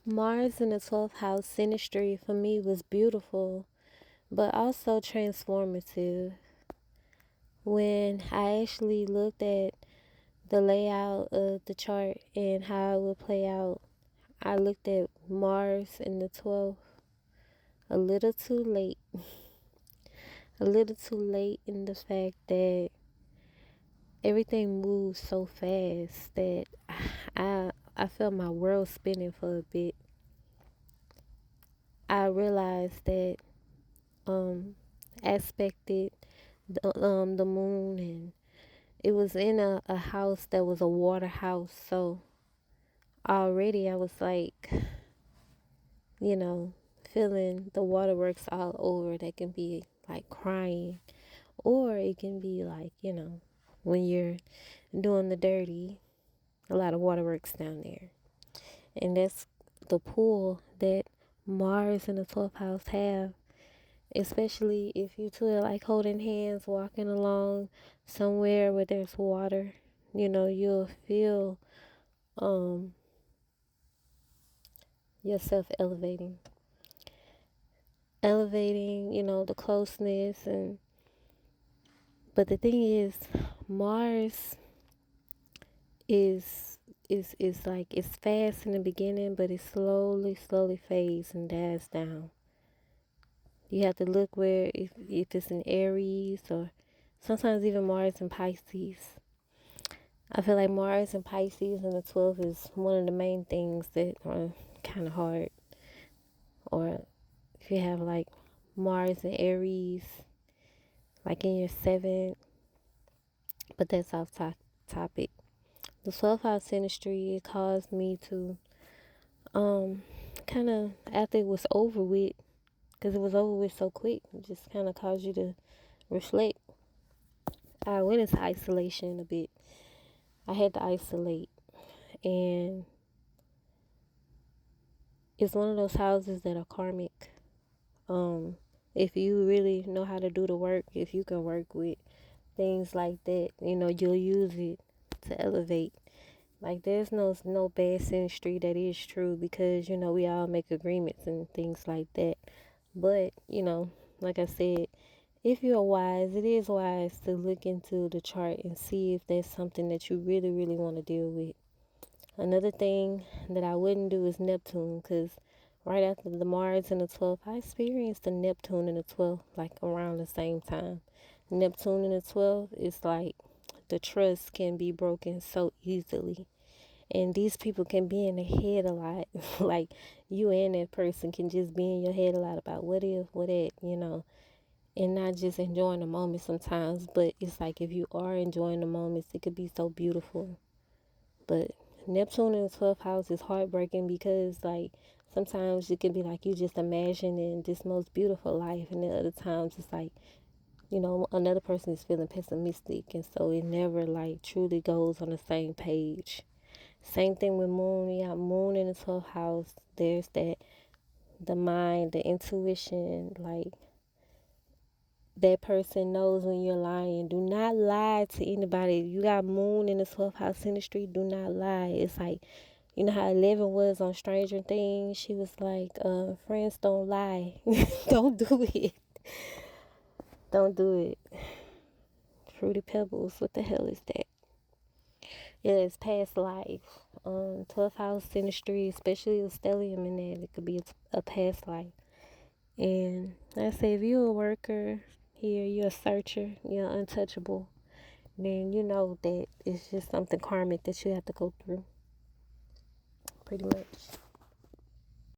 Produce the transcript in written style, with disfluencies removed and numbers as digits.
Mars in the 12th house synastry for me was beautiful, but also transformative. When I actually looked at the layout of the chart and how it would play out, I looked at Mars in the 12th a little too late. A little too late in the fact that everything moves so fast that I felt my world spinning for a bit. I realized that aspected the moon, and it was in a house that was a water house, so already I was like, you know, feeling the waterworks all over. That can be like crying, or it can be like, when you're doing the dirty, a lot of waterworks down there. And that's the pull that Mars and the 12th house have, especially if you two are like holding hands, walking along somewhere where there's water. You'll feel yourself elevating, the closeness. And but the thing is, Mars is like, it's fast in the beginning, but it slowly fades and dies down. You have to look where, if it's in Aries, or sometimes even Mars and Pisces. I feel like Mars and Pisces and the 12 is one of the main things that are kind of hard. Or if you have like Mars and Aries, like in your 7th, but that's off topic. The 12th house synastry, it caused me to kind of, after it was over with, because it was over with so quick, it just kind of caused you to reflect. I went into isolation a bit. I had to isolate, and it's one of those houses that are karmic. If you really know how to do the work, if you can work with things like that, you'll use it to elevate. Like, there's no bad synastry that is true, because we all make agreements and things like that. But like I said, if you're wise, it is wise to look into the chart and see if there's something that you really want to deal with. Another thing that I wouldn't do is Neptune, because right after the Mars in the 12th, I experienced the Neptune in the 12th, like around the same time. Neptune in the 12th is like, the trust can be broken so easily. And these people can be in their head a lot. Like, you and that person can just be in your head a lot about what if, what that, and not just enjoying the moment sometimes. But it's like, if you are enjoying the moments, it could be so beautiful. But Neptune in the 12th house is heartbreaking, because like, sometimes it can be like you just imagining this most beautiful life, and then other times it's like, another person is feeling pessimistic, and so it never like truly goes on the same page. Same thing with moon. You got moon in the 12th house. There's the mind, the intuition, like, that person knows when you're lying. Do not lie to anybody. You got moon in the 12th house industry, do not lie. It's like, you know how 11 was on Stranger Things? She was like, friends don't lie. Don't do it. Don't do it. Fruity Pebbles, what the hell is that? Yeah, it's past life. 12th house industry, especially with stellium in there, it could be a past life. And I say, if you're a worker here, you're a searcher, you're untouchable, then you know that it's just something karmic that you have to go through. Pretty much.